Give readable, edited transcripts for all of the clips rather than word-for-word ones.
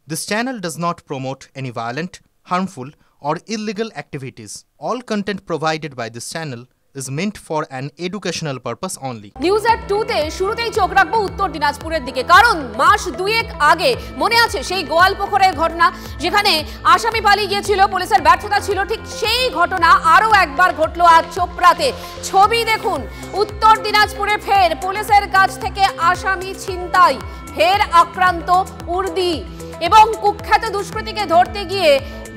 This channel does not promote any violent, harmful, or illegal activities. All content provided by this channel is meant for an educational purpose only. News at 2 তে শুরুতেই চোখ রাখবো উত্তর দিনাজপুরের দিকে, কারণ মাস দুয়েক আগে মনে আছে সেই গোয়ালপুকুরের ঘটনা, যেখানে আসামি পালিয়ে গিয়েছিল, পুলিশের ব্যর্থতা ছিল, ঠিক সেই ঘটনা আরও একবার ঘটলো আজ চোপড়াতে। ছবি দেখুন, উত্তর দিনাজপুরে ফের পুলিশের কাছ থেকে আসামি ছিনতাই, ফের আক্রান্ত উর্দি এবং কুখ্যাত দুষ্কৃতীকে ধরতে গিয়ে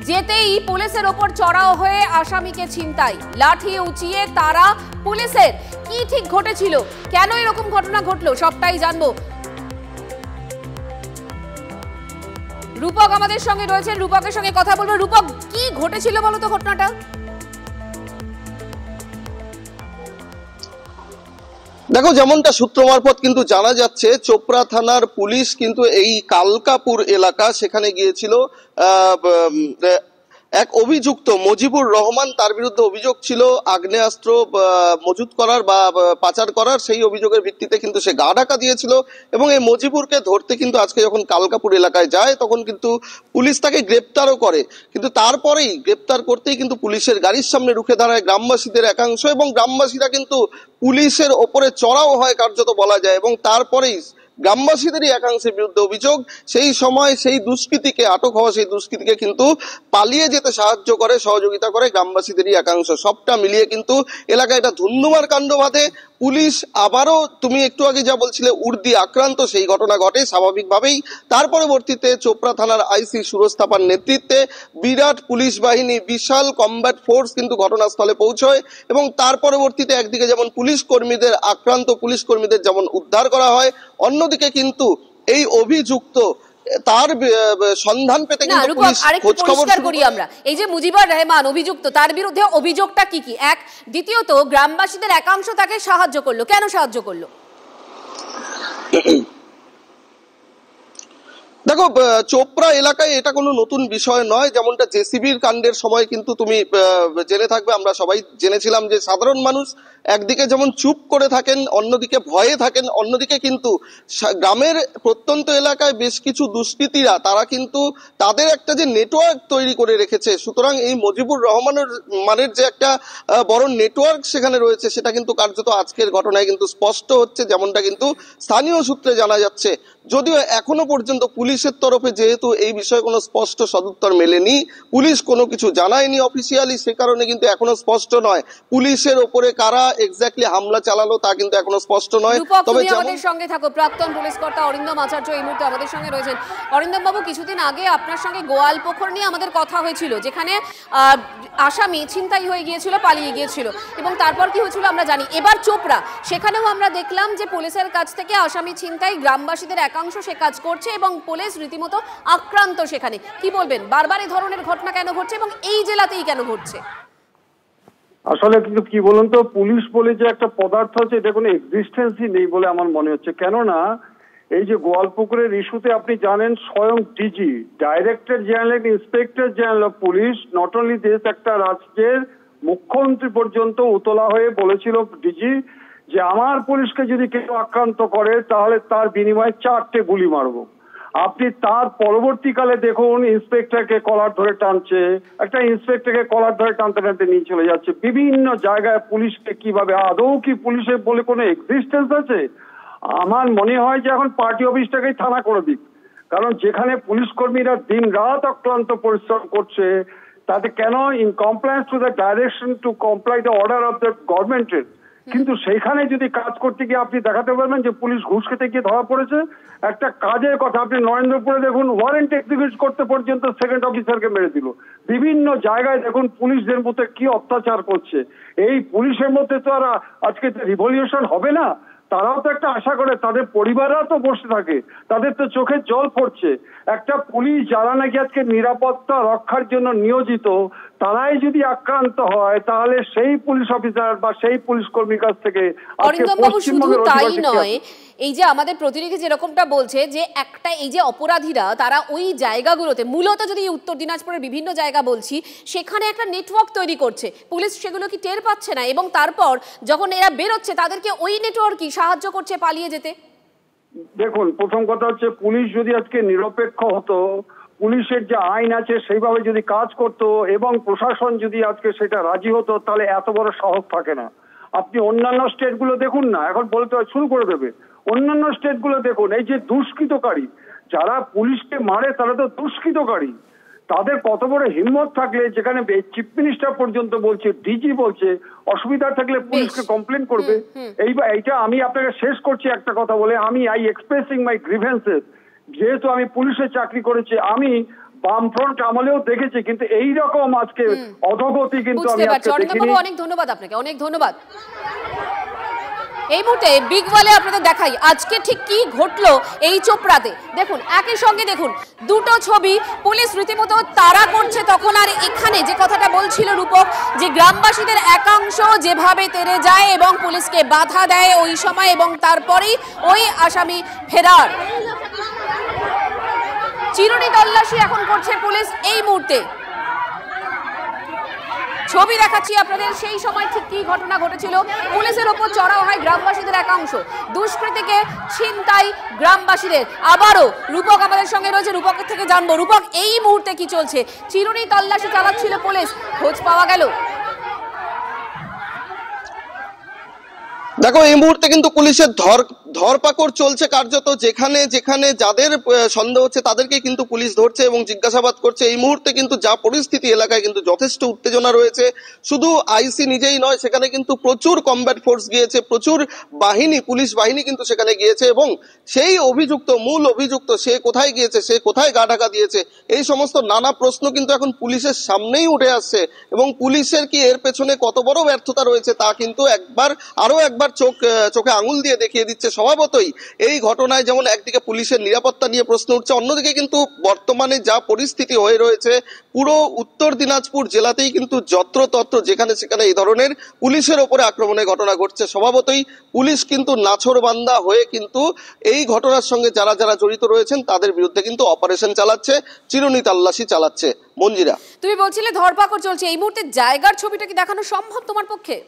যেতেই পুলিশের ওপর চড়াও হয়ে আসামিকে ছিনতাই, লাঠি উঁচিয়ে তারা পুলিশের। কি ঠিক ঘটেছিল, কেন এরকম ঘটনা ঘটলো, সবটাই জানবো। রূপক আমাদের সঙ্গে রয়েছেন, রূপকের সঙ্গে কথা বলবো। রূপক, কি ঘটেছিল বলো তো ঘটনাটা? দেখো, যেমনটা সূত্র মারফত কিন্তু জানা যাচ্ছে, চোপড়া থানার পুলিশ কিন্তু এই কালকাপুর এলাকা সেখানে গিয়েছিল। এক অভিযুক্ত মজিবুর রহমান, তার বিরুদ্ধে অভিযোগ ছিল আগ্নেয়াস্ত্র মজুত করার বা পাচার করার। সেই অভিযোগের ভিত্তিতে কিন্তু সে গা ঢাকা দিয়েছিল এবং এই মজিবুরকে ধরতে কিন্তু আজকে যখন কালকাপুর এলাকায় যায় তখন কিন্তু পুলিশ তাকে গ্রেপ্তারও করে। কিন্তু তারপরেই গ্রেপ্তার করতেই কিন্তু পুলিশের গাড়ির সামনে রুখে দাঁড়ায় গ্রামবাসীদের একাংশ এবং গ্রামবাসীরা কিন্তু পুলিশের ওপরে চড়াও হয় কার্যত বলা যায়। এবং তারপরেই গ্রামবাসীদেরই একাংশের বিরুদ্ধে অভিযোগ, সেই সময় সেই দুষ্কৃতীকে আটক হওয়া সেই দুষ্কৃতীকে কিন্তু পালিয়ে যেতে সাহায্য করে, সহযোগিতা করে গ্রামবাসীদেরই একাংশ। সবটা মিলিয়ে কিন্তু এলাকায় এটা ধুন্ধুমার কাণ্ড বাঁধে। পুলিশ আবারও, তুমি একটু আগে যা বলছিলে, উর্দি আক্রান্ত, সেই ঘটনা ঘটে স্বাভাবিকভাবেই। তার পরবর্তীতে চোপড়া থানার আইসি সুরজ থাপার নেতৃত্বে বিরাট পুলিশ বাহিনী, বিশাল কমব্যাট ফোর্স কিন্তু ঘটনাস্থলে পৌঁছয় এবং তার পরবর্তীতে একদিকে যেমন পুলিশ কর্মীদের, আক্রান্ত পুলিশ কর্মীদের যেমন উদ্ধার করা হয়, অন্যদিকে কিন্তু এই অভিযুক্ত তার সন্ধান পেতে কিন্তু পুলিশ খোঁজ খবর শুরু করে। আমরা এই যে মুজিবুর রহমান অভিযুক্ত, তার বিরুদ্ধে অভিযোগটা কি কি? এক, দ্বিতীয়ত গ্রামবাসীদের একাংশ তাকে সাহায্য করলো, কেন সাহায্য করলো? দেখো, চোপড়া এলাকায় এটা কোনো নতুন বিষয় নয়। যেমনটা জেসিবির কাণ্ডের সময় কিন্তু তুমি জেনে থাকবে, আমরা সবাই জেনেছিলাম যে সাধারণ মানুষ একদিকে যেমন চুপ করে থাকেন, অন্যদিকে ভয়ে থাকেন, অন্যদিকে কিন্তু গ্রামের প্রত্যন্ত এলাকায় বেশ কিছু দুষ্কৃতীরা তারা কিন্তু তাদের একটা যে নেটওয়ার্ক তৈরি করে রেখেছে। সুতরাং এই মজিবুর রহমানের যে একটা বড় নেটওয়ার্ক সেখানে রয়েছে, সেটা কিন্তু কার্যত আজকের ঘটনায় কিন্তু স্পষ্ট হচ্ছে, যেমনটা কিন্তু স্থানীয় সূত্রে জানা যাচ্ছে। যদিও এখনো পর্যন্ত পুলিশের তরফে যেহেতু এই বিষয়ে কোনো স্পষ্ট সদুত্তর মেলেনি, পুলিশ কোনো কিছু জানায়নি অফিসিয়ালি, সে কারণে কিন্তু এখনো স্পষ্ট নয় পুলিশের ওপরে কারা এক্স্যাক্টলি হামলা চালালো তা কিন্তু এখনো স্পষ্ট নয়। তবে আমাদের সঙ্গে থাকো, প্রাক্তন পুলিশ কর্তা অরিন্দম আচার্য এই মুহূর্তে আমাদের সঙ্গে রয়েছেন। অরিন্দম বাবু, কিছুদিন আগে আপনার সঙ্গে গোয়ালপুকুর নিয়ে আমাদের কথা হয়েছিল, যেখানে আসামি ছিনতাই হয়ে গিয়েছিল, পালিয়ে গিয়েছিল, এবং তারপর কি হয়েছিল আমরা জানি। এবার চোপড়া, সেখানেও আমরা দেখলাম যে পুলিশের কাছ থেকে আসামি ছিনতাই, গ্রামবাসীদের একাংশ সে কাজ করছে এবং পুলিশ রীতিমতো আক্রান্ত। সেখানে কি বলবেন, বারবার এই ধরনের ঘটনা কেন ঘটছে এবং এই জেলাতেই কেন ঘটছে? আসলে কিন্তু কি বলুন তো, পুলিশ বলে যে একটা পদার্থ আছে, এটা কোনো এক্সিস্টেন্সই নেই বলে আমার মনে হচ্ছে। কেননা এই যে গোয়ালপুকুরের ইস্যুতে আপনি জানেন, স্বয়ং DG, director general, inspector general of police, not only this, একটা রাজ্যের মুখ্যমন্ত্রী পর্যন্ত উতলা হয়ে বলেছিল ডিজি যে আমার পুলিশকে যদি কেউ আক্রান্ত করে তাহলে তার বিনিময়ে 4টে গুলি মারবো। আপনি তার পরবর্তীকালে দেখুন, ইন্সপেক্টরকে কলার ধরে টানছে, একটা ইন্সপেক্টরকে কলার ধরে টানতে টানতে নিয়ে চলে যাচ্ছে। বিভিন্ন জায়গায় পুলিশকে কিভাবে, আদৌ কি পুলিশের বলে কোনো এক্সিস্টেন্স আছে? আমার মনে হয় যে এখন পার্টি অফিসটাকেই থানা করে দিক। কারণ যেখানে পুলিশ কর্মীরা দিন রাত অক্লান্ত পরিশ্রম করছে, তাতে কেন in compliance to the direction to comply the order of the গভর্নমেন্টের, কিন্তু সেইখানে যদি কাজ করতে গিয়ে আপনি দেখাতে পারবেন যে পুলিশ ঘুষ খেতে গিয়ে ধরা পড়েছে। একটা কাজের কথা আপনি নরেন্দ্রপুরে দেখুন, ওয়ারেন্ট এক্সিকিউট করতে পর্যন্ত সেকেন্ড অফিসারকে মেরে দিল। বিভিন্ন জায়গায় দেখুন পুলিশদের মধ্যে কি অত্যাচার করছে। এই পুলিশের মধ্যে তো আর আজকে রিভলিউশন হবে না। তারাও তো একটা আশা করে, তাদের পরিবাররা তো বসে থাকে, তাদের তো চোখে জল পড়ছে। একটা পুলিশ যারা নাকি আজকে নিরাপত্তা রক্ষার জন্য নিয়োজিত, তারাই যদি আক্রান্ত হয় তাহলে সেই পুলিশ অফিসার বা সেই পুলিশ কর্মীর কাছ থেকে। অরিন্দম বাবু, শুধু তাই নয়, এই যে আমাদের প্রতিনিধি যেরকমটা বলছে যে একটা এই যে অপরাধীরা তারা ওই জায়গাগুলোতে, মূলত যদি উত্তর দিনাজপুরের বিভিন্ন জায়গা বলছি, সেখানে একটা নেটওয়ার্ক তৈরি করছে, পুলিশ সেগুলো কি টের পাচ্ছে না, এবং তারপর যখন এরা বেরোচ্ছে তাদেরকে ওই নেটওয়ার্কই সাহায্য করছে পালিয়ে যেতে। দেখুন, প্রথম কথা হচ্ছে পুলিশ যদি আজকে নিরপেক্ষ হতো, পুলিশের যে আইন আছে সেইভাবে যদি কাজ করতো এবং প্রশাসন যদি আজকে সেটা রাজি হতো, তাহলে এত বড় সাহস থাকে না। আপনি অন্যান্য স্টেটগুলো দেখুন না, এখন বলতে শুরু করে দেবে। অন্যান্য স্টেটগুলো দেখুন, এই যে দুষ্কৃতকারী যারা পুলিশকে মারে তারা তো দুষ্কৃতকারী, তাদের কত বড় হিম্মত থাকলে, যেখানে চিফ মিনিস্টার পর্যন্ত বলছে, ডিজি বলছে, অসুবিধা থাকলে পুলিশকে কমপ্লেন করবে। এইটা আমি আপনাকে শেষ করছি একটা কথা বলে, আমি এক্সপ্রেসিং মাই গ্রিভেন্সেস। যেহেতু আমি পুলিশে চাকরি করেছি, আমি বামফ্রন্ট আমলেও দেখেছি, কিন্তু এই রকম আজকে অধোগতি কিন্তু আমি আজকে দেখিনি। অনেক ধন্যবাদ আপনাকে, অনেক ধন্যবাদ। এই মুহূর্তে বিগ ওয়ালে আপনাদের দেখাই আজকে ঠিক কি ঘটলো এই চোপড়াতে। দেখুন, একই সঙ্গে দেখুন দুটো ছবি, পুলিশ রীতিমতো তাড়া করছে তখন, আর এখানে যে কথাটা বলছিল রূপক, যে গ্রামবাসীদের একাংশ যেভাবে তেড়ে যায় এবং পুলিশকে বাধা দেয় ওই সময়, এবং তারপরেই ওই আসামি ফেরার। চিরুনি তল্লাশি এখন করছে পুলিশ এই মুহূর্তে। ছবি দেখাচ্ছি আপনাদের, সেই সময় ঠিক কি ঘটনা ঘটেছিল। পুলিশের ওপর চড়াও হয় গ্রামবাসীদের একাংশ, দুষ্কৃতীকে ছিনতাই গ্রামবাসীদের। আবারও রূপক আমাদের সঙ্গে রয়েছে, রূপকের থেকে জানবো। রূপক, এই মুহূর্তে কি চলছে? চিরুনি তল্লাশি চালাচ্ছিল পুলিশ, খোঁজ পাওয়া গেল? দেখো, এই মুহূর্তে কিন্তু পুলিশের ধরপাকড় চলছে কার্যত। যেখানে যেখানে যাদের সন্দেহ হচ্ছে তাদেরকে কিন্তু পুলিশ ধরছে এবং জিজ্ঞাসাবাদ করছে। এই মুহূর্তে কিন্তু যা পরিস্থিতি, এলাকায় কিন্তু যথেষ্ট উত্তেজনা রয়েছে। শুধু আইসি নিজেই নয়, সেখানে কিন্তু প্রচুর কমব্যাট ফোর্স গিয়েছে, প্রচুর বাহিনী, পুলিশ বাহিনী কিন্তু সেখানে গিয়েছে। এবং সেই অভিযুক্ত, মূল অভিযুক্ত, সে কোথায় গিয়েছে, সে কোথায় গা ঢাকা দিয়েছে, এই সমস্ত নানা প্রশ্ন কিন্তু এখন পুলিশের সামনেই উঠে আসছে। এবং পুলিশের কি এর পেছনে কত বড় ব্যর্থতা রয়েছে তা কিন্তু আরো একবার চোখে আঙুল দিয়ে দেখিয়ে দিচ্ছে। স্বভাবতই এই ঘটনায় যেমন একদিকে পুলিশের নিরাপত্তা নিয়ে প্রশ্ন উঠছে, অন্যদিকে কিন্তু বর্তমানে যা পরিস্থিতি হয়ে রয়েছে পুরো উত্তর দিনাজপুর জেলাতেই কিন্তু যত্রতত্র যেখানে সেখানে এই ধরনের পুলিশের ওপরে আক্রমণের ঘটনা ঘটছে। স্বভাবতই পুলিশ কিন্তু নাছোড়বান্দা হয়ে কিন্তু এই ঘটনার সঙ্গে যারা যারা জড়িত রয়েছেন তাদের বিরুদ্ধে কিন্তু অপারেশন চালাচ্ছে, চিরুনি তল্লাশি চালাচ্ছে। মঞ্জিরা, তুমি বলছিলে ধরপাকড় চলছে, এই মুহূর্তে জায়গার ছবিটা কি দেখানো সম্ভব তোমার পক্ষে?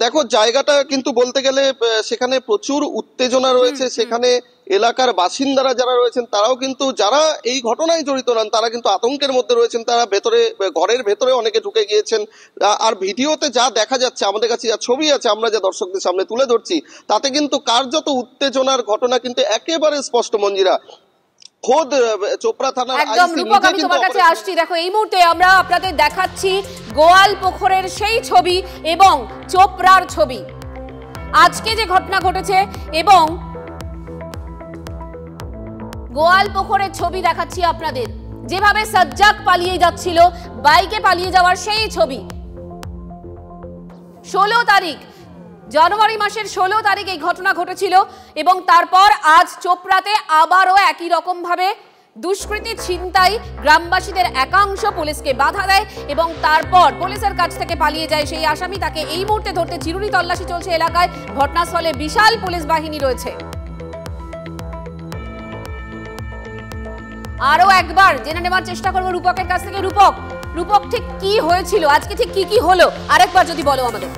দেখো, জায়গাটা কিন্তু বলতে গেলে সেখানে প্রচুর উত্তেজনা রয়েছে। সেখানে এলাকার বাসিন্দারা যারা রয়েছেন তারাও কিন্তু, যারা এই ঘটনায় জড়িত নন, তারা কিন্তু আতঙ্কের মধ্যে রয়েছেন। তারা ঘরের ভেতরে অনেকে ঢুকে গিয়েছেন। আর ভিডিওতে যা দেখা যাচ্ছে, আমাদের কাছে যা ছবি আছে, আমরা যা দর্শকদের সামনে তুলে ধরছি, তাতে কিন্তু কার্যত উত্তেজনার ঘটনা কিন্তু একেবারে স্পষ্ট। মঞ্জিরা, খোদ চোপড়া থানার আইসি নিজে কিন্তু তোমার কাছে আসছি। দেখো, এই মুহূর্তে আমরা আপনাদের দেখাচ্ছি গোয়ালপুকুরের সেই ছবি এবং চোপড়ার ছবি, আজকে যে ঘটনা ঘটেছে, এবং গোয়ালপুকুরের ছবি দেখাচ্ছি আপনাদের, যেভাবে সাজ্জাক পালিয়ে যাচ্ছিল, বাইকে পালিয়ে যাওয়ার সেই ছবি। 16 তারিখ, জানুয়ারি মাসের 16 তারিখ এই ঘটনা ঘটেছিল, এবং তারপর আজ চোপড়াতে আবারও একই রকম ভাবে দুষ্কৃতী ছিনতাই, গ্রামবাসীদের একাংশ পুলিশকে বাধা দেয় এবং তারপর পুলিশের কাছ থেকে পালিয়ে যায় সেই আসামি। তাকে এই মুহূর্তে ধরতে চিরুনি তল্লাশি চলছে এলাকায়। ঘটনাস্থলে বিশাল পুলিশ বাহিনী রয়েছে। আরো একবার জেনে নেওয়ার চেষ্টা করবো রূপকের কাছ থেকে। রূপক, ঠিক কি হয়েছিল আজকে, ঠিক কি হলো আরেকবার যদি বলো আমাদের।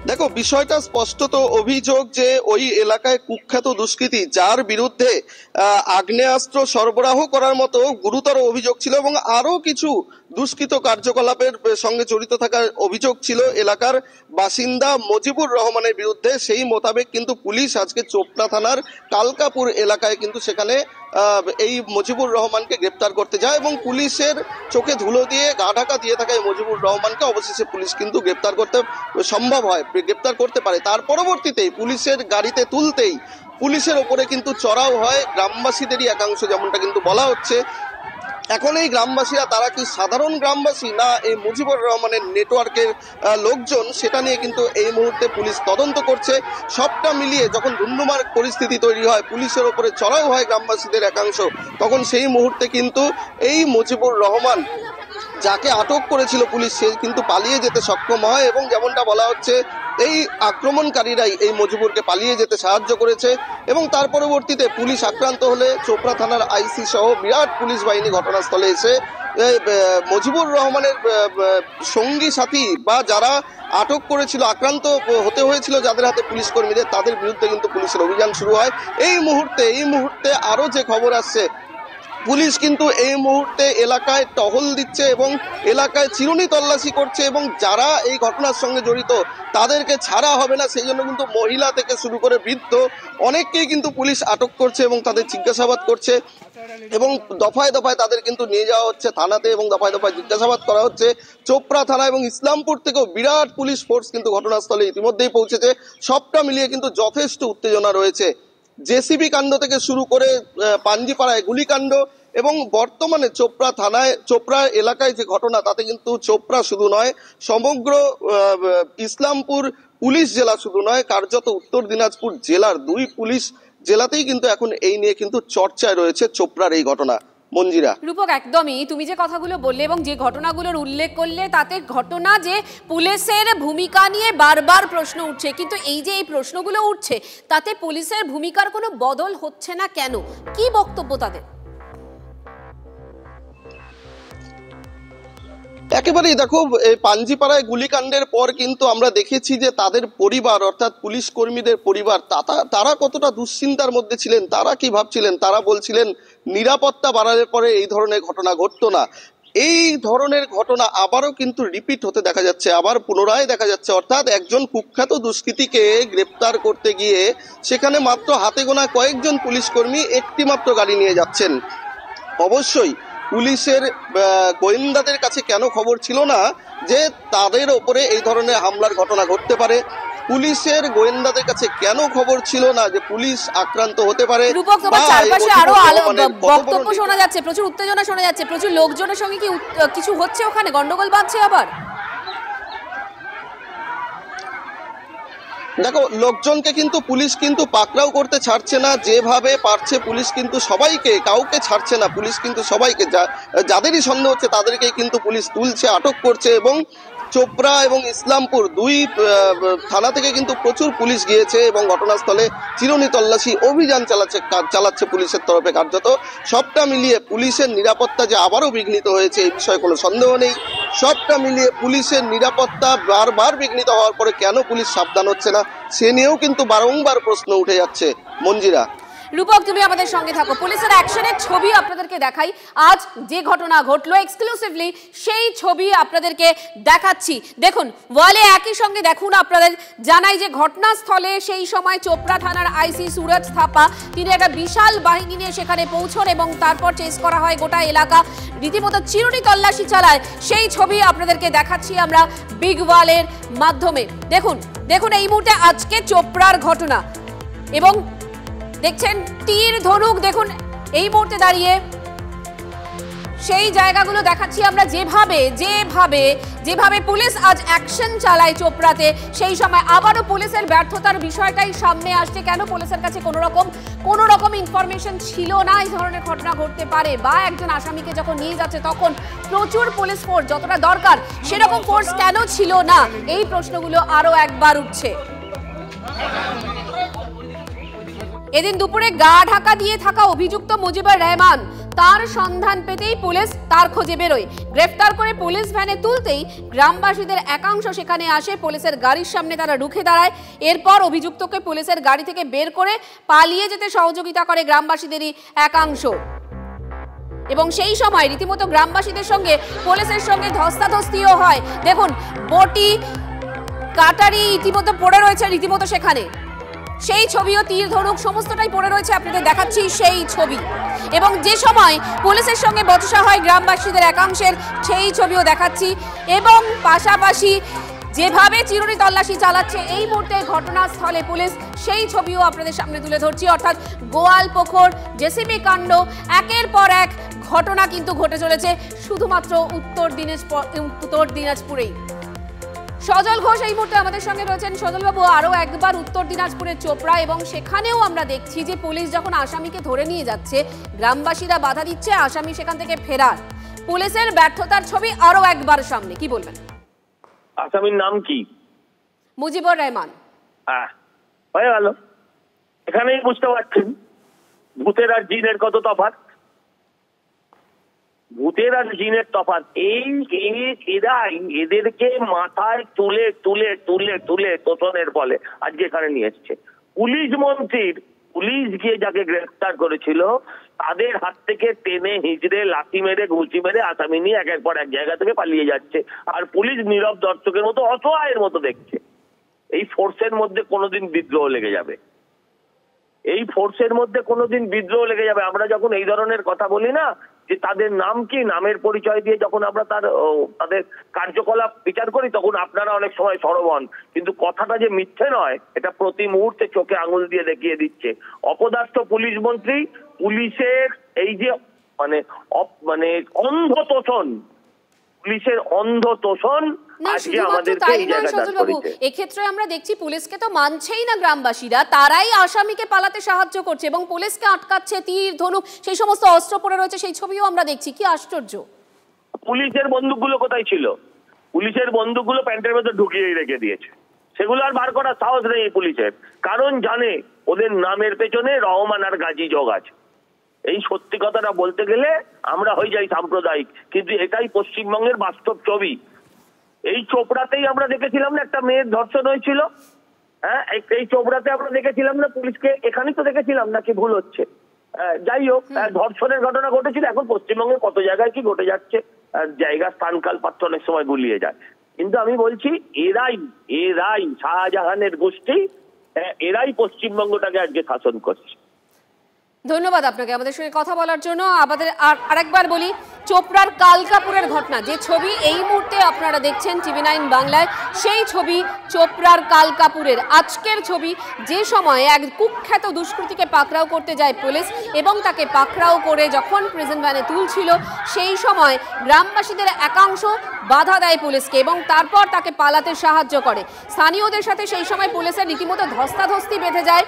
দেখো, বিষয়টা স্পষ্টত অভিযোগ যে ওই এলাকায় কুখ্যাত দুষ্কৃতী, যার বিরুদ্ধে আগ্নেয়াস্ত্র সরবরাহ করার মতো গুরুতর অভিযোগ ছিল এবং আরো কিছু দুষ্কৃত কার্যকলাপের সঙ্গে জড়িত থাকার অভিযোগ ছিল এলাকার বাসিন্দা মজিবুর রহমানের বিরুদ্ধে। সেই মোতাবেক কিন্তু পুলিশ আজকে চোপড়া থানার কালকাপুর এলাকায় কিন্তু সেখানে এই মজিবুর রহমানকে গ্রেপ্তার করতে যায় এবং পুলিশের চোখে ধুলো দিয়ে গা ঢাকা দিয়ে থাকা এই মজিবুর রহমানকে অবশেষে পুলিশ কিন্তু গ্রেপ্তার করতে পারে। তার পরবর্তীতেই পুলিশের গাড়িতে তুলতেই পুলিশের ওপরে কিন্তু চড়াও হয় গ্রামবাসীদেরই একাংশ, যেমনটা কিন্তু বলা হচ্ছে। এখন এই গ্রামবাসীরা, তারা কি সাধারণ গ্রামবাসী না এই মুজিবুর রহমানের নেটওয়ার্কের লোকজন, সেটা নিয়ে কিন্তু এই মুহূর্তে পুলিশ তদন্ত করছে। সবটা মিলিয়ে যখন ধুন্ধুমার পরিস্থিতি তৈরি হয়, পুলিশের ওপরে চড়াও হয় গ্রামবাসীদের একাংশ, তখন সেই মুহূর্তে কিন্তু এই মুজিবুর রহমান, যাকে আটক করেছিল পুলিশ, সে কিন্তু পালিয়ে যেতে সক্ষম হয় এবং যেমনটা বলা হচ্ছে এই আক্রমণকারীরাই এই মজিবুরকে পালিয়ে যেতে সাহায্য করেছে। এবং তার পরবর্তীতে পুলিশ আক্রান্ত হলে চোপড়া থানার আইসি সহ বিরাট পুলিশ বাহিনী ঘটনাস্থলে এসে মুজিবুর রহমানের সঙ্গী সাথী বা যারা আটক করেছিল, আক্রান্ত হতে হয়েছিল যাদের হাতে পুলিশ কর্মীদের, তাদের বিরুদ্ধে কিন্তু পুলিশের অভিযান শুরু হয়। এই মুহূর্তে আরো যে খবর আসছে, পুলিশ কিন্তু এই মুহূর্তে এলাকায় টহল দিচ্ছে এবং এলাকায় চিরুনি তল্লাশি করছে এবং যারা এই ঘটনার সঙ্গে জড়িত তাদেরকে ছাড়া হবে না, সেই জন্য কিন্তু মহিলা থেকে শুরু করে বৃদ্ধ অনেককেই কিন্তু পুলিশ আটক করছে এবং তাদের জিজ্ঞাসাবাদ করছে এবং দফায় দফায় তাদের কিন্তু নিয়ে যাওয়া হচ্ছে থানাতে এবং দফায় দফায় জিজ্ঞাসাবাদ করা হচ্ছে। চোপড়া থানা এবং ইসলামপুর থেকেও বিরাট পুলিশ ফোর্স কিন্তু ঘটনাস্থলে ইতিমধ্যেই পৌঁছেছে। সবটা মিলিয়ে কিন্তু যথেষ্ট উত্তেজনা রয়েছে। জেসিবি কাণ্ড থেকে শুরু করে পাঞ্জিপাড়ায় গুলিকাণ্ড এবং বর্তমানে চোপড়া এলাকায় যে ঘটনা, তাতে কিন্তু চোপড়া শুধু নয়, সমগ্র ইসলামপুর পুলিশ জেলা শুধু নয়, কার্যত উত্তর দিনাজপুর জেলার 2 পুলিশ জেলাতেই কিন্তু এখন এই নিয়ে কিন্তু চর্চায় রয়েছে চোপড়ার এই ঘটনা। মঞ্জিরা, রূপক, একদমই তুমি যে কথাগুলো বললে এবং যে ঘটনাগুলোর উল্লেখ করলে, তাতে ঘটনা যে পুলিশের ভূমিকা নিয়ে বারবার প্রশ্ন উঠছে, কিন্তু এই যে এই প্রশ্নগুলো উঠছে তাতে পুলিশের ভূমিকার কোনো বদল হচ্ছে না কেন? কি বক্তব্য তাদের? একেবারেই দেখো, এই পাঞ্জিপাড়ায় গুলিকাণ্ডের পর কিন্তু আমরা দেখেছি যে তাদের পরিবার, অর্থাৎ পুলিশ কর্মীদের পরিবার, তারা কতটা দুশ্চিন্তার মধ্যে ছিলেন, তারা কি ভাবছিলেন। তারা বলছিলেন নিরাপত্তা বাড়ানোর পরে এই ধরনের ঘটনা ঘটতো না। এই ধরনের ঘটনা আবারও কিন্তু রিপিট হতে দেখা যাচ্ছে, আবার পুনরায় দেখা যাচ্ছে। অর্থাৎ একজন কুখ্যাত দুষ্কৃতীকে গ্রেপ্তার করতে গিয়ে সেখানে মাত্র হাতে গোনা কয়েকজন পুলিশ কর্মী একটি মাত্র গাড়ি নিয়ে যাচ্ছেন। অবশ্যই পুলিশের গোয়েন্দাদের কাছে কেন খবর ছিল না যে তাদের ওপরে এই ধরনের হামলার ঘটনা ঘটতে পারে? পুলিশের গোয়েন্দাদের কাছে কেন খবর ছিল না যে পুলিশ আক্রান্ত হতে পারে? রূপক, তোমার চারপাশে আরো বক্তব্য শোনা যাচ্ছে, প্রচুর উত্তেজনা শোনা যাচ্ছে, প্রচুর লোকজনের সঙ্গে কি কিছু হচ্ছে ওখানে? গন্ডগোল বাঁধছে আবার? দেখো, লোকজনকে কিন্তু পুলিশ কিন্তু পাকড়াও করতে ছাড়ছে না, যেভাবে পারছে পুলিশ কিন্তু কাউকে ছাড়ছে না। পুলিশ কিন্তু সবাইকে, যাদেরই সন্দেহ হচ্ছে তাদেরকেই কিন্তু পুলিশ তুলছে, আটক করছে এবং চোপড়া এবং ইসলামপুর 2 থানা থেকে কিন্তু প্রচুর পুলিশ গিয়েছে এবং ঘটনাস্থলে চিরুনি তল্লাশি অভিযান চালাচ্ছে পুলিশের তরফে কার্যত। সবটা মিলিয়ে পুলিশের নিরাপত্তা যে আবারও বিঘ্নিত হয়েছে এই বিষয়ে কোনো সন্দেহ নেই। সবটা মিলিয়ে পুলিশের নিরাপত্তা বারবার বিঘ্নিত হওয়ার পরে কেন পুলিশ সাবধান হচ্ছে না, সে নিয়েও কিন্তু বারংবার প্রশ্ন উঠে যাচ্ছে। মঞ্জিরা, রূপক, তুমি আমাদের সঙ্গে থাকো, পুলিশের অ্যাকশনের ছবি আপনাদেরকে দেখাই। আজ যে ঘটনা ঘটলো এক্সক্লুসিভলি সেই ছবি আপনাদেরকে দেখাচ্ছি। দেখুন, ওয়ালে একই সঙ্গে দেখুন, আপনাদের জানাই যে ঘটনাস্থলে সেই সময় চোপড়া থানার আইসি সুরজ থাপা তিনি একটা বিশাল বাহিনী নিয়ে সেখানে পৌঁছন এবং তারপর চেস করা হয় গোটা এলাকা, রীতিমতো চিরুনি তল্লাশি চালায়। সেই ছবি আপনাদেরকে দেখাচ্ছি আমরা বিগ ওয়ালের মাধ্যমে। দেখুন এই মুহূর্তে আজকে চোপড়ার ঘটনা এবং দেখছেন তীর ধনুক। দেখুন এই মুহূর্তে দাঁড়িয়ে সেই জায়গাগুলো দেখাচ্ছি আমরা, যেভাবে পুলিশ আজ অ্যাকশন চালায় চোপড়াতে, সেই সময় আবারও পুলিশের ব্যর্থতার বিষয়টাই সামনে আসছে। কেন পুলিশের কাছে কোনো রকম ইনফরমেশন ছিল না এই ধরনের ঘটনা ঘটতে পারে, বা একজন আসামিকে যখন নিয়ে যাচ্ছে তখন প্রচুর পুলিশ ফোর্স, যতটা দরকার সেরকম ফোর্স কেন ছিল না, এই প্রশ্নগুলো আরো একবার উঠছে। এদিন দুপুরে গা ঢাকা দিয়ে থাকা অভিযুক্ত মুজিবুর রহমান, তার সন্ধান পেতেই পুলিশ তার খোঁজে বেরোয়। গ্রেফতার করে পুলিশ ভ্যানে তুলতেই গ্রামবাসীদের একাংশ সেখানে আসে, পুলিশের গাড়ির সামনে তারা রুখে দাঁড়ায়। এরপর অভিযুক্তকে পুলিশের গাড়ি থেকে বের করে পালিয়ে যেতে সহযোগিতা করে গ্রামবাসীদেরই একাংশ এবং সেই সময় রীতিমতো গ্রামবাসীদের সঙ্গে পুলিশের সঙ্গে ধস্তাধস্তিও হয়। দেখুন, বটি কাটারি ইতিমধ্যে পড়ে রয়েছে রীতিমতো সেখানে, সেই ছবিও তীর ধনুক সমস্তটাই পড়ে রয়েছে, আপনাদের দেখাচ্ছি সেই ছবি। এবং যে সময় পুলিশের সঙ্গে বচসা হয় গ্রামবাসীদের একাংশের, সেই ছবিও দেখাচ্ছি। এবং পাশাপাশি যেভাবে চিরুনি তল্লাশি চালাচ্ছে এই মুহূর্তে ঘটনাস্থলে পুলিশ, সেই ছবিও আপনাদের সামনে তুলে ধরছি। অর্থাৎ গোয়ালপুকুর জেসিবি কাণ্ড, একের পর এক ঘটনা কিন্তু ঘটে চলেছে শুধুমাত্র উত্তর দিনাজপুরেই। সজল ঘোষ এই মুহূর্তে আমাদের সঙ্গে রয়েছেন। সজলবাবু, আরো একবার উত্তর দিনাজপুরের চোপড়া, এবং সেখানেও আমরা দেখছি যে পুলিশ যখন আসামিকে ধরে নিয়ে যাচ্ছে গ্রামবাসীরা বাধা দিচ্ছে আসামি সেখান থেকে ফেরার। পুলিশের ব্যর্থতার ছবি আরো একবার সামনে, কি বলবেন? আসামির নাম কি? মুজিবুর রহমান। হয়ে গেল, এখানেই বুঝতে পারছেন ভূতের আর জিনের কত তফাৎ। ভূতের আর জিনের তফাৎ। এরাই এদেরকে মাথায় তুলে তুলে তুলে তুলে তোষণের বলে আজকে এখানে নিয়ে এসছে। পুলিশ মন্ত্রীর পুলিশ গিয়ে যাকে গ্রেফতার করেছিল তাদের হাত থেকে টেনে হিঁচড়ে লাথি মেরে ঘুষি মেরে আসামি নিয়ে একের পর এক জায়গা থেকে পালিয়ে যাচ্ছে, আর পুলিশ নীরব দর্শকের মতো অসহায়ের মতো দেখছে। এই ফোর্সের মধ্যে কোনোদিন বিদ্রোহ লেগে যাবে, এই ফোর্সের মধ্যে কোনোদিন বিদ্রোহ লেগে যাবে। আমরা যখন এই ধরনের কথা বলি না যে তাদের নাম কি, নামের পরিচয় দিয়ে যখন আমরা তাদের কার্যকলাপ বিচার করি তখন আপনারা অনেক সময় সরব হন, কিন্তু কথাটা যে মিথ্যে নয় এটা প্রতি মুহূর্তে চোখে আঙুল দিয়ে দেখিয়ে দিচ্ছে। অপদার্থ পুলিশ মন্ত্রী পুলিশের এই যে মানে অন্ধ তোষণ, পুলিশের অন্ধ তোষণ আজকে আমাদেরকে এই জায়গায় দাঁড় করেছে। এক্ষেত্রে আমরা দেখছি পুলিশকে তো মানছেই না গ্রামবাসীরা, তারাই আসামিকে পালাতে সাহায্য করছে এবং পুলিশকে আটকাচ্ছে, তীর ধনুক সেই সমস্ত অস্ত্র পড়ে রয়েছে, সেই ছবিও আমরা দেখছি। কি আশ্চর্য! পুলিশের বন্দুকগুলো কোথায় ছিল? পুলিশের বন্দুকগুলো প্যান্টের মধ্যে ঢুকিয়ে রেখে দিয়েছে, সেগুলো আর বার করার সাহস নেই এই পুলিশের, কারণ জানে ওদের নামের পেছনে রহমান আর গাজী যোগ আছে। এই সত্যি কথাটা বলতে গেলে আমরা হয়ে যাই সাম্প্রদায়িক, কিন্তু এটাই পশ্চিমবঙ্গের বাস্তব ছবি। এই চোপড়াতেই আমরা দেখেছিলাম না একটা মেয়ের ধর্ষণ হয়েছিল, হ্যাঁ এই চোপড়াতে আমরা দেখেছিলাম না পুলিশকে, এখানেই তো দেখেছিলাম, নাকি ভুল হচ্ছে? যাই হোক, ধর্ষণের ঘটনা ঘটেছিল, এখন পশ্চিমবঙ্গে কত জায়গায় কি ঘটে যাচ্ছে, জায়গা স্থানকাল পাত্র অনেক সময় গুলিয়ে যায়। কিন্তু আমি বলছি এরাই শাহজাহানের গোষ্ঠী, এরাই পশ্চিমবঙ্গটাকে আজকে শাসন করছে। ধন্যবাদ আপনাকে আমাদের সঙ্গে কথা বলার জন্য। আমাদের আরেকবার বলি, চোপড়ার কালকাপুরের ঘটনা, যে ছবি এই মুহূর্তে আপনারা দেখছেন TV9 বাংলায়, সেই ছবি চোপড়ার কালকাপুরের আজকের ছবি, যে সময় এক কুখ্যাত দুষ্কৃতীকে পাকড়াও করতে যায় পুলিশ এবং তাকে পাকড়াও করে যখন প্রিজন ভ্যানে তুলছিল সেই সময় গ্রামবাসীদের একাংশ বাধা দেয় পুলিশকে এবং তারপর তাকে পালাতে সাহায্য করে। স্থানীয়দের সাথে সেই সময় পুলিশের রীতিমতো ধস্তাধস্তি বেঁধে যায়।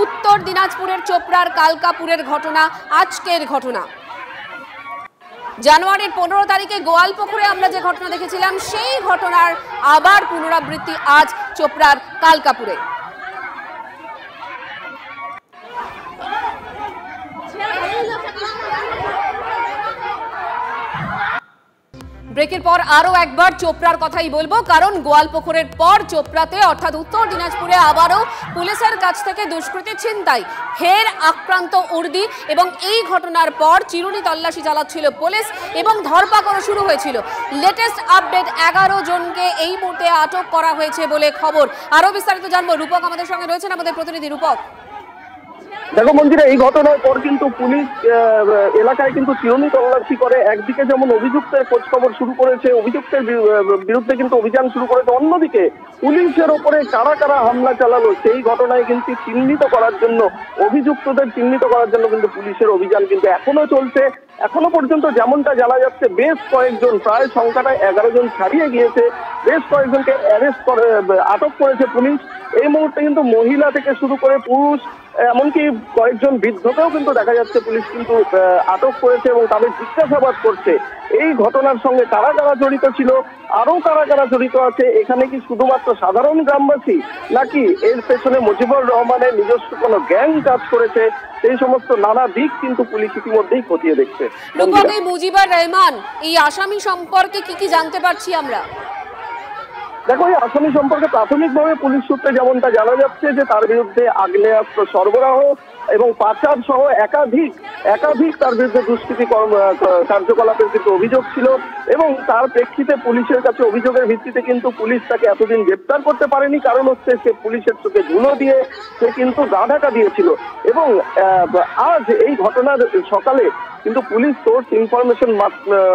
উত্তর দিনাজপুরের চোপড়ার কালকাপুরের ঘটনা, আজকের ঘটনা। জানুয়ারির 15 তারিখে গোয়ালপুকুরে আমরা যে ঘটনা দেখেছিলাম সেই ঘটনার আবার পুনরাবৃত্তি আজ চোপড়ার কালকাপুরে। ব্রেকের পর আরো একবার চোপড়ার কথাই বলবো, কারণ গোয়ালপুকুরের পর চোপড়াতে অর্থাৎ উত্তর দিনাজপুরে আবারও পুলিশের কাছ থেকে দুষ্কৃতী ছিনতাই, ফের আক্রান্ত উর্দি এবং এই ঘটনার পর চিরুনি তল্লাশি চালাচ্ছিল পুলিশ এবং ধরপাকড়ও শুরু হয়েছিল। লেটেস্ট আপডেট 11 জনকে এই মুহূর্তে আটক করা হয়েছে বলে খবর। আরো বিস্তারিত জানবো, রূপক আমাদের সঙ্গে রয়েছেন, আমাদের প্রতিনিধি রূপক। দেখো মন্দিরে, এই ঘটনার পর কিন্তু পুলিশ এলাকায় কিন্তু চিরুনি তল্লাশি করে। একদিকে যেমন অভিযুক্তের খোঁজ খবর শুরু করেছে, অভিযুক্তের বিরুদ্ধে কিন্তু অভিযান শুরু করেছে, অন্যদিকে পুলিশের ওপরে কারা কারা হামলা চালালো সেই ঘটনায় কিন্তু চিহ্নিত করার জন্য, অভিযুক্তদের চিহ্নিত করার জন্য কিন্তু পুলিশের অভিযান কিন্তু এখনো চলছে। এখনো পর্যন্ত যেমনটা জানা যাচ্ছে বেশ কয়েকজন, প্রায় সংখ্যাটা 11 জন ছাড়িয়ে গিয়েছে, বেশ কয়েকজনকে অ্যারেস্ট করে আটক করেছে পুলিশ। এই মুহূর্তে কিন্তু মহিলা থেকে শুরু করে পুরুষ, এমনকি কয়েকজন বৃদ্ধকেও কিন্তু দেখা যাচ্ছে পুলিশ কিন্তু আটক করেছে এবং তাদের জিজ্ঞাসাবাদ করছে। এই ঘটনার সঙ্গে কারা কারা জড়িত ছিল, আরো কারা কারা জড়িত আছে, এখানে কি শুধুমাত্র সাধারণ গ্রামবাসী নাকি এর পেছনে মুজিবুর রহমানের নিজস্ব কোনো গ্যাং কাজ করেছে, সেই সমস্ত নানা দিক কিন্তু পুলিশ ইতিমধ্যেই খতিয়ে দেখছে। মুজিবুর রহমান এই আসামি সম্পর্কে কি জানতে পারছি আমরা? দেখো, এই আসামি সম্পর্কে প্রাথমিকভাবে পুলিশ সূত্রে যেমনটা জানা যাচ্ছে যে তার বিরুদ্ধে আগ্নেয়াস্ত্র সরবরাহ এবং পাচার সহ একাধিক তার বিরুদ্ধে দুষ্কৃতী কার্যকলাপের কিন্তু অভিযোগ ছিল এবং তার প্রেক্ষিতে পুলিশের কাছে অভিযোগের ভিত্তিতে কিন্তু পুলিশ তাকে এতদিন গ্রেপ্তার করতে পারেনি। কারণ হচ্ছে সে পুলিশের চোখে ধুলো দিয়ে সে কিন্তু গা ঢাকা দিয়েছিল এবং আজ এই ঘটনার সকালে কিন্তু পুলিশ সোর্স ইনফরমেশন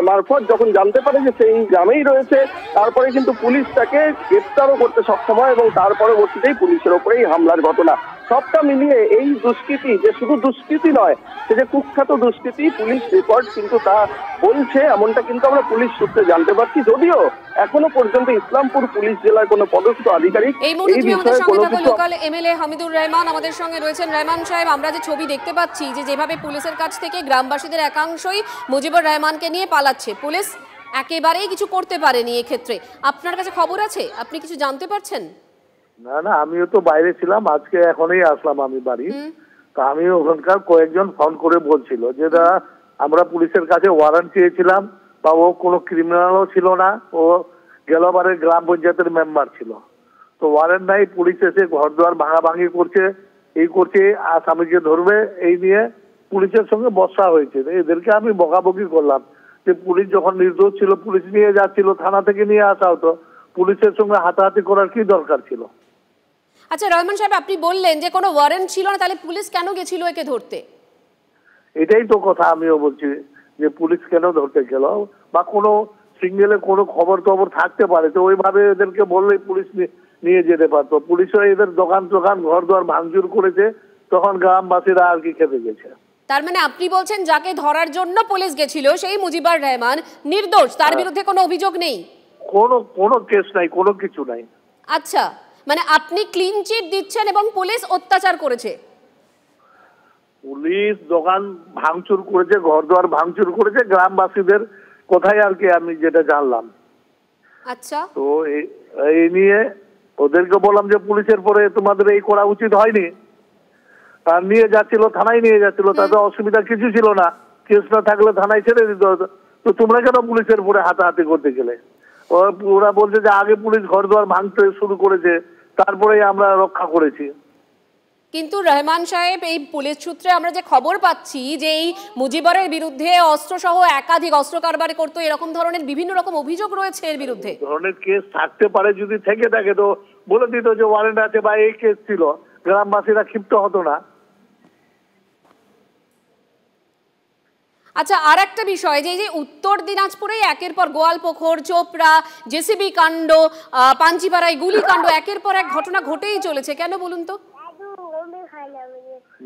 মারফত যখন জানতে পারে যে সেই গ্রামেই রয়েছে, তারপরে কিন্তু পুলিশ তাকে গ্রেপ্তারও করতে সক্ষম হয় এবং তার পরবর্তীতেই পুলিশের ওপরেই হামলার ঘটনা। সবটা মিলিয়ে এই দুষ্কৃতি যে শুধু দুষ্কৃতি নয়, সে যে কুখ্যাত দুষ্কৃতি, পুলিশ রেকর্ড কিন্তু তা বলছে, এমনটা কিন্তু আমরা পুলিশ সূত্রে জানতে পারছি। যদিও এখনো পর্যন্ত ইসলামপুর পুলিশ জেলার কোনো পদস্থ আধিকারিক এই বিষয়ে কোনো কিছু। লোকাল এমএলএ হামিদুর রহমান আমাদের সঙ্গে রয়েছেন। রহমান সাহেব, আমরা যে ছবি দেখতে পাচ্ছি যে যেভাবে পুলিশের কাছ থেকে গ্রামবাসীদের একাংশই মুজিবুর রহমানকে নিয়ে পালাচ্ছে, পুলিশ একেবারেই কিছু করতে পারেনি এক্ষেত্রে, আপনার কাছে খবর আছে? আপনি কিছু জানতে পারছেন? না, আমিও তো বাইরে ছিলাম, আজকে এখনই আসলাম আমি বাড়ি। তা আমি ওখানকার কয়েকজন ফোন করে বলছিল যে আমরা পুলিশের কাছে ওয়ারেন্ট চেয়েছিলাম, বা ও কোনো ক্রিমিনালও ছিল না, ও গেলবারের গ্রাম পঞ্চায়েতের মেম্বার ছিল। তো ওয়ারেন্ট নাই, পুলিশ এসে ঘর দুয়ার ভাঙাভাঙি করছে, এই করছে, আসামিকে ধরবে, এই নিয়ে পুলিশের সঙ্গে বর্ষা হয়েছে। এদেরকে আমি বকাবকি করলাম যে পুলিশ যখন নির্দোষ ছিল, পুলিশ নিয়ে যাচ্ছিল, থানা থেকে নিয়ে আসা হতো, পুলিশের সঙ্গে হাতাহাতি করার কি দরকার ছিল? আচ্ছা রহমান সাহেব, আপনি বললেন যে কোনো ওয়ারেন্ট ছিল না, তাহলে পুলিশ কেন গেছিল একে ধরতে? এটাই তো কথা আমিও বলছি, যে পুলিশ কেন ধরতে গেল, বা কোনো সিঙ্গেলে কোনো খবর টবর থাকতে পারে, তো ওইভাবে এদেরকে বললেই পুলিশ নিয়ে যেতে পারতো। পুলিশও এদের দোকান ঘর দুয়ার ভাঙচুর করেছে, তখন গ্রামবাসীরা আর কি খেপে গেছে। তার মানে আপনি বলছেন যাকে ধরার জন্য পুলিশ গেছিল সেই মুজিবুর রহমান নির্দোষ, তার বিরুদ্ধে কোনো অভিযোগ নেই? কোনো কেস নাই, কোনো কিছু নাই। আচ্ছা, মানে আপনি ক্লিন চিট দিচ্ছেন এবং পুলিশ অত্যাচার করেছে? পুলিশ দোকান ভাঙচুর করেছে, ঘর দুয়ার ভাঙচুর করেছে, গ্রামবাসীদের কোথায় আর কি আমি যেটা জানলাম। আচ্ছা, তো এই নিয়ে ওদেরকে বললাম যে পুলিশের পরে তোমাদের এই করা উচিত হয়নি, আর নিয়ে যাচ্ছিল, থানায় নিয়ে যাচ্ছিল, তাতে অসুবিধা কিছু ছিল না, কেস না থাকলে থানায় ছেড়ে দিতে হতো। তো তোমরা কেন পুলিশের পরে হাতাহাতি করতে গেলে? ওরা বলছে যে আগে পুলিশ ঘর দুয়ার ভাঙতে শুরু করেছে, তারপরে আমরা রক্ষা করেছি। কিন্তু রহমান সাহেব, এই পুলিশ সূত্রে আমরা যে খবর পাচ্ছি যে এই মুজিবরের বিরুদ্ধে অস্ত্র সহ একাধিক অস্ত্র কারবার করতো, এরকম ধরনের বিভিন্ন রকম অভিযোগ রয়েছে এর বিরুদ্ধে। ধরনের কেস থাকতে পারে, যদি থেকে থাকে তো বলে দিত যে ওয়ারেন্ট আছে বা এই কেস ছিল, গ্রামবাসীরা ক্ষিপ্ত হতো না। আচ্ছা, আর একটা বিষয়, যে উত্তর দিনাজপুরে একের পর গোয়ালপুকুর, চোপড়া, জেসিবি কাণ্ড, পাঞ্চিপাড়ায় গুলিকাণ্ড, একের পর এক ঘটনা ঘটেই চলেছে, কেন বলুন তো?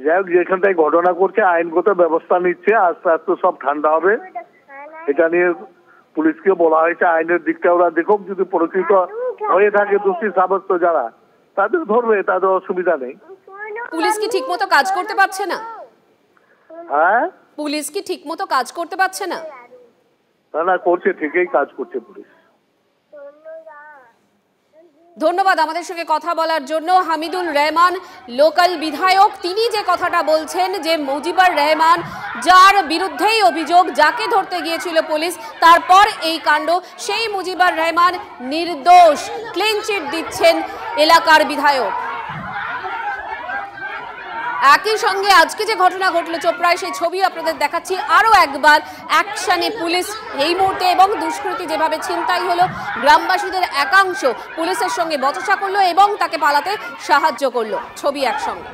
যাই হোক, যেখানটায় ঘটনা করছে আইনগত ব্যবস্থা নিচ্ছে, আস্তে আস্তে সব ঠান্ডা হবে। এটা নিয়ে পুলিশকে বলা হয়েছে আইনের দিকটা ওরা দেখুক, যদি প্রকৃত হয়ে থাকে দোষী সাব্যস্ত যারা, তাদের ধরবে, তাদের অসুবিধা নেই। পুলিশ কি ঠিক মতো কাজ করতে পারছে না? হ্যাঁ, পুলিশ কি ঠিক মতো কাজ করতে পারছে না? না, করছে, ঠিকই কাজ করছে পুলিশ। ধন্যবাদ আমাদের সঙ্গে কথা বলার জন্য হামিদুল রহমান, লোকাল বিধায়ক। তিনি যে কথাটা বলছেন যে মুজিবুর রহমান, যার বিরুদ্ধেই অভিযোগ, যাকে ধরতে গিয়েছিল পুলিশ, তারপর এই কাণ্ড, সেই মুজিবুর রহমান নির্দোষ, ক্লিন চিট দিচ্ছেন এলাকার বিধায়ক। একই সঙ্গে আজকে যে ঘটনা ঘটলো চোপড়ায়, সেই ছবি আপনাদের দেখাচ্ছি আরো একবার। অ্যাকশনে পুলিশ এই মুহূর্তে, এবং দুষ্কৃতী যেভাবে ছিনতাই হলো, গ্রামবাসীদের একাংশ পুলিশের সঙ্গে বচসা করলো এবং তাকে পালাতে সাহায্য করলো। ছবি একসঙ্গে।